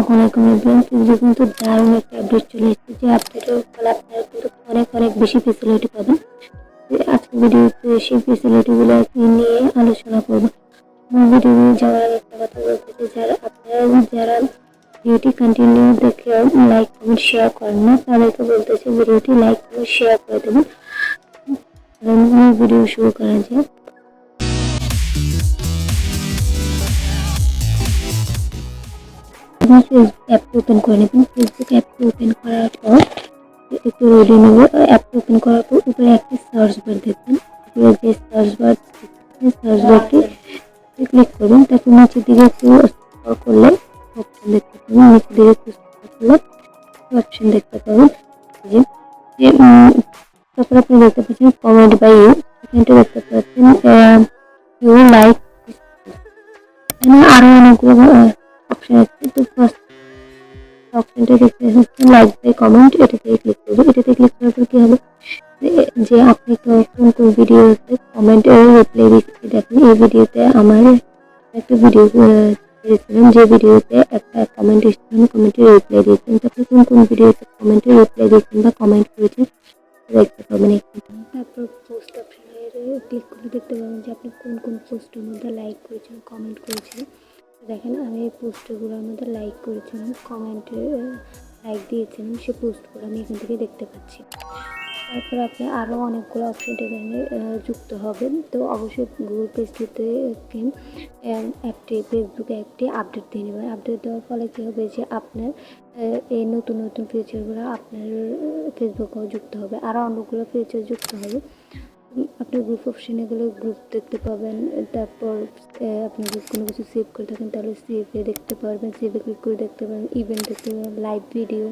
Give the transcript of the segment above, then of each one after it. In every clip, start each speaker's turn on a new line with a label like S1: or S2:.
S1: আসসালামু আলাইকুম everyone. Facebook কিন্তু দারুণ একটা আপডেট চলে এসেছে, যে আপডেটের ফলে আপনারা কিন্তু অনেক বেশি ফেসিলিটি পাবেন। আজকে ভিডিওতে সেই ফেসিলিটিগুলো নিয়ে আলোচনা করব। ভিডিও যাওয়ার আগে একটা কথা বলতে চাই, যারা ভিডিওটি কন্টিনিউ দেখে লাইক কমেন্ট শেয়ার করেন না, তাদেরকে বলতে চাই ভিডিওটি লাইক কমেন্ট শেয়ার করে দেবেন। ভিডিও শুরু করা যায়। ফেসবুক অ্যাপটি ওপেন করে নেবেন। ফেসবুক অ্যাপটি ওপেন করার পর একটু রেডি নেব। অ্যাপটি ওপেন করার পর উপরে একটি সার্চ বার দেখবেন। যে সার্চ বারটি ক্লিক করবেন। তারপর নিচের দিকে একটু স্ক্রল করলে অপশন দেখতে পাবেন। নিচের দিকে একটু স্ক্রল করলে অপশন দেখতে পাবেন। তারপর আপনি দেখতে পাচ্ছেন কমেন্ট বাই ইউ, এখানটা দেখতে পাচ্ছেন ইউ লাইক। এখানে আরো অনেকগুলো অপশন আছে। তো ফার্স্ট অপশনটা দেখতে পাচ্ছেন লাইক বাই কমেন্ট, এটাতে ক্লিক করবেন। এটাতে ক্লিক করার পর কি হবে যে আপনি কোন ভিডিওতে কমেন্ট রিপ্লাই দিচ্ছি। দেখেন এই ভিডিওতে আমার একটা ভিডিও করেছিলাম, যে ভিডিওতে একটা কমেন্ট এসেছিল, কমেন্টের রিপ্লাই দিয়েছেন। তারপর কোন ভিডিওতে কমেন্টের রিপ্লাই দিয়েছেন বা কমেন্ট করেছেন দেখতে পাবেন এখানে। তারপর পোস্ট অপশনে ক্লিক করে দেখতে পাবেন যে আপনি কোন পোস্টের মধ্যে লাইক করেছেন, কমেন্ট করেছেন। দেখেন আমি এই পোস্টগুলোর মধ্যে লাইক করেছিলাম, কমেন্টে লাইক দিয়েছিলাম, সে পোস্টগুলো আমি এখান থেকে দেখতে পাচ্ছি। তারপর আপনি আরও অনেকগুলো অপশন এখানে যুক্ত হবেন। তো অবশ্যই গুগল প্লে স্টোরে ফেসবুক অ্যাপটি আপডেট দিয়ে নেবেন। আপডেট দেওয়ার ফলে কী হবে যে আপনার এই নতুন ফিচারগুলো আপনার ফেসবুকেও যুক্ত হবে, আরও অনেকগুলো ফিচার যুক্ত হবে। আপনার গ্রুপ অপশনে গেলে গ্রুপ দেখতে পাবেন। তারপর আপনি যদি কোনো কিছু সেভ করে থাকেন তাহলে সেভে দেখতে পারবেন, সেভে ক্লিক করে দেখতে পারবেন। ইভেন্ট দেখতে পারবেন, লাইভ ভিডিও,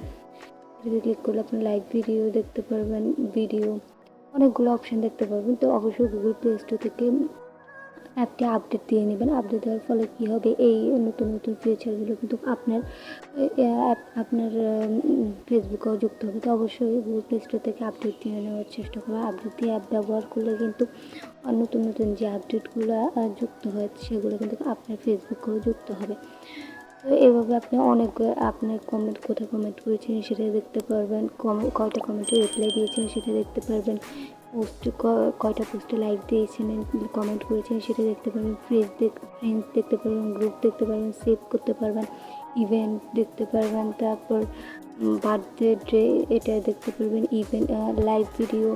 S1: এটাতে ক্লিক করলে আপনি লাইভ ভিডিও দেখতে পারবেন, ভিডিও অনেকগুলো অপশান দেখতে পারবেন। তো অবশ্যই গুগল প্লে স্টোর থেকে অ্যাপটি আপডেট দিয়ে নেবেন। আপডেট দেওয়ার ফলে কী হবে, এই নতুন ফিচারগুলো কিন্তু আপনার ফেসবুকেও যুক্ত হবে। তো অবশ্যই গুগল প্লে স্টোর থেকে আপডেট দিয়ে নেওয়ার চেষ্টা করবেন। আপডেট দিয়ে অ্যাপ ব্যবহার করলে কিন্তু নতুন যে আপডেটগুলো যুক্ত হয় সেগুলো কিন্তু আপনার ফেসবুকেও যুক্ত হবে। তো এভাবে আপনি আপনার কমেন্ট কোথায় কমেন্ট করেছেন সেটা দেখতে পারবেন, কয়টা কমেন্টে রিপ্লাই দিয়েছেন সেটা দেখতে পারবেন, কয়টা পোস্টে লাইক দিয়েছেন, কমেন্ট করেছেন সেটা দেখতে পারবেন, ফ্রেন্ডস দেখতে পারবেন, গ্রুপ দেখতে পারবেন, সেভ করতে পারবেন, ইভেন্ট দেখতে পারবেন, তারপর বার্থডে ডে এটা দেখতে পারবেন, ইভেন্ট, লাইভ ভিডিও,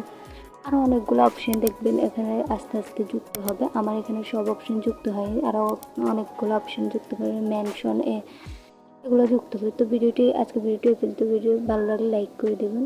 S1: আরও অনেকগুলো অপশান দেখবেন এখানে আস্তে যুক্ত হবে। আমার এখানে সব অপশান যুক্ত হয়নি, আরও অনেকগুলো অপশান যুক্ত পারবেন, মেনশন এগুলো যুক্ত হবে। তো আজকে ভিডিওটি এই পর্যন্ত। ভিডিও ভালো লাগলে লাইক করে দেবেন।